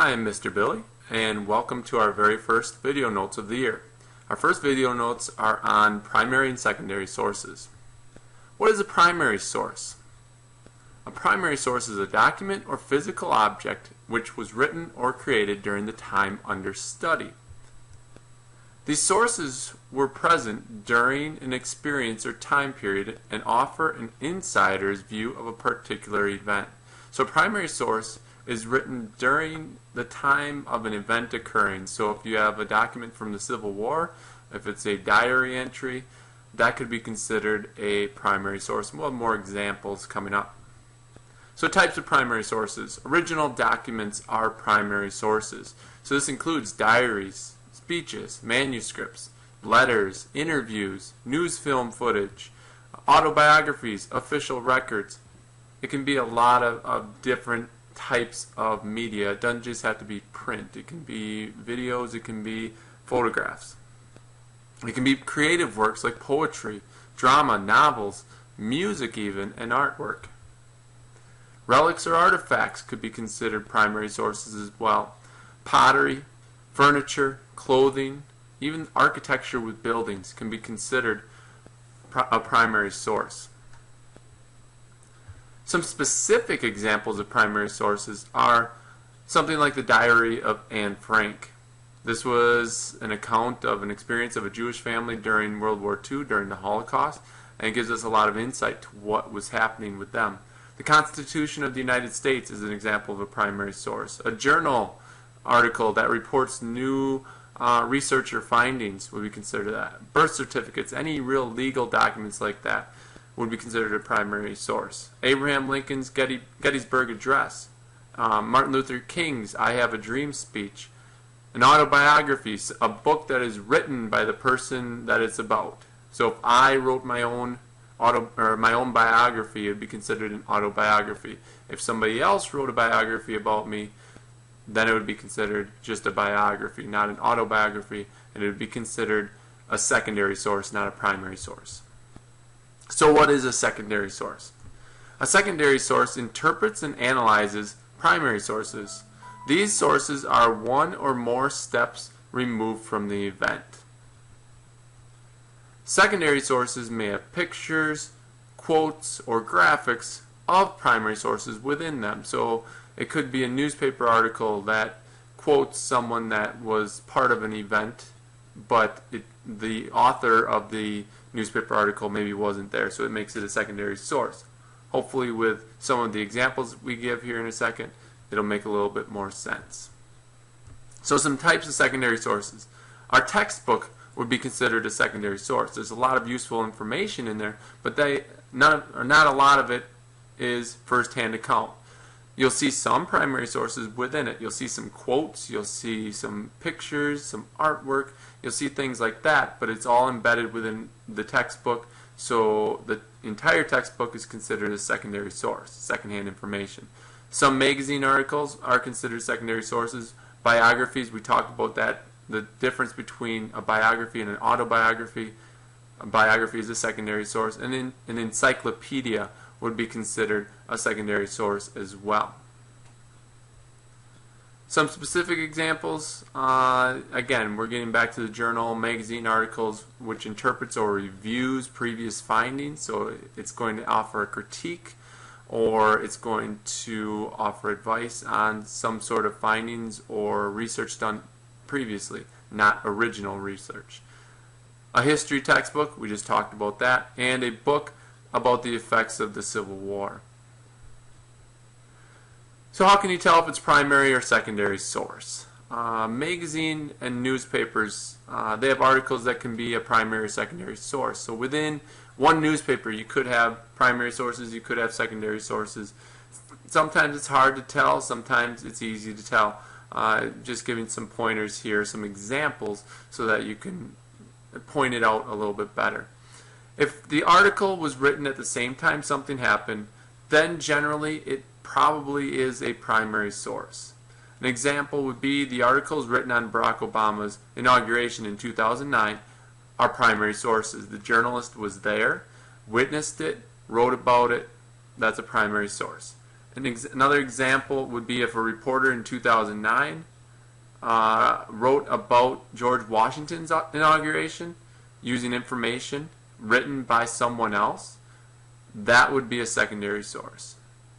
Hi, I'm Mr. Billy, and welcome to our very first video notes of the year. Our first video notes are on primary and secondary sources. What is a primary source? A primary source is a document or physical object which was written or created during the time under study. These sources were present during an experience or time period and offer an insider's view of a particular event. So a primary source is written during the time of an event occurring. So if you have a document from the Civil War, if it's a diary entry, that could be considered a primary source. We'll have more examples coming up. So types of primary sources. Original documents are primary sources. So this includes diaries, speeches, manuscripts, letters, interviews, news film footage, autobiographies, official records. It can be a lot of different types of media. It doesn't just have to be print. It can be videos, it can be photographs. It can be creative works like poetry, drama, novels, music even, and artwork. Relics or artifacts could be considered primary sources as well. Pottery, furniture, clothing, even architecture with buildings can be considered a primary source. Some specific examples of primary sources are something like the diary of Anne Frank. This was an account of an experience of a Jewish family during World War II, during the Holocaust, and it gives us a lot of insight to what was happening with them. The Constitution of the United States is an example of a primary source. A journal article that reports new research or findings would be considered that. Birth certificates, any real legal documents like that would be considered a primary source. Abraham Lincoln's Gettysburg Address, Martin Luther King's I Have a Dream speech, an autobiography, a book that is written by the person that it's about. So if I wrote my own biography, it would be considered an autobiography. If somebody else wrote a biography about me, then it would be considered just a biography, not an autobiography, and it would be considered a secondary source, not a primary source. So what is a secondary source? A secondary source interprets and analyzes primary sources. These sources are one or more steps removed from the event. Secondary sources may have pictures, quotes, or graphics of primary sources within them. So it could be a newspaper article that quotes someone that was part of an event, but the author of the newspaper article maybe wasn't there, so it makes it a secondary source. Hopefully with some of the examples we give here in a second, it'll make a little bit more sense. So some types of secondary sources. Our textbook would be considered a secondary source. There's a lot of useful information in there, but not a lot of it is first-hand account. You'll see some primary sources within it. You'll see some quotes, you'll see some pictures, some artwork, you'll see things like that, but it's all embedded within the textbook, so the entire textbook is considered a secondary source, secondhand information. Some magazine articles are considered secondary sources. Biographies, we talked about that, the difference between a biography and an autobiography. A biography is a secondary source, and then an encyclopedia would be considered a secondary source as well. Some specific examples, again, we're getting back to the journal, magazine articles, which interprets or reviews previous findings. So it's going to offer a critique, or it's going to offer advice on some sort of findings or research done previously, not original research. A history textbook, we just talked about that, and a book about the effects of the Civil War. So how can you tell if it's primary or secondary source? Magazine and newspapers, they have articles that can be a primary or secondary source. So within one newspaper you could have primary sources, you could have secondary sources. Sometimes it's hard to tell, sometimes it's easy to tell. Just giving some pointers here, some examples, so that you can point it out a little bit better. If the article was written at the same time something happened, then generally it probably is a primary source. An example would be the articles written on Barack Obama's inauguration in 2009 are primary sources. The journalist was there, witnessed it, wrote about it. That's a primary source. Another example would be if a reporter in 2009 wrote about George Washington's inauguration using information written by someone else. That would be a secondary source.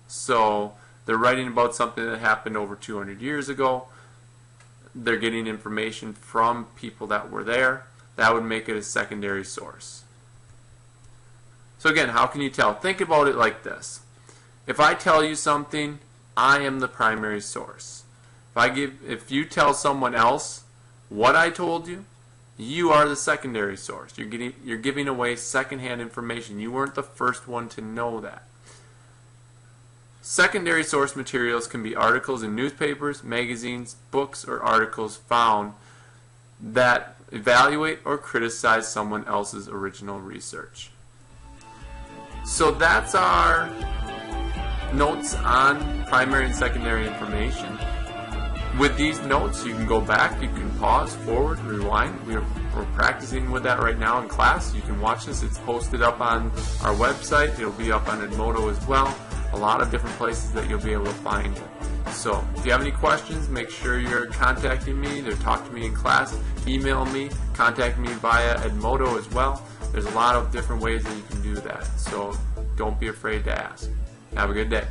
So they're writing about something that happened over 200 years ago. They're getting information from people that were there. That would make it a secondary source. So again, how can you tell? Think about it like this. If I tell you something, I am the primary source. If you tell someone else what I told you, you are the secondary source. You're giving away secondhand information. You weren't the first one to know that. Secondary source materials can be articles in newspapers, magazines, books, or articles found that evaluate or criticize someone else's original research. So that's our notes on primary and secondary information. With these notes, you can go back, you can pause, forward, rewind. We're practicing with that right now in class. You can watch this. It's posted up on our website. It'll be up on Edmodo as well. A lot of different places that you'll be able to find it. So if you have any questions, make sure you're contacting me. Either talk to me in class, email me, contact me via Edmodo as well. There's a lot of different ways that you can do that. So don't be afraid to ask. Have a good day.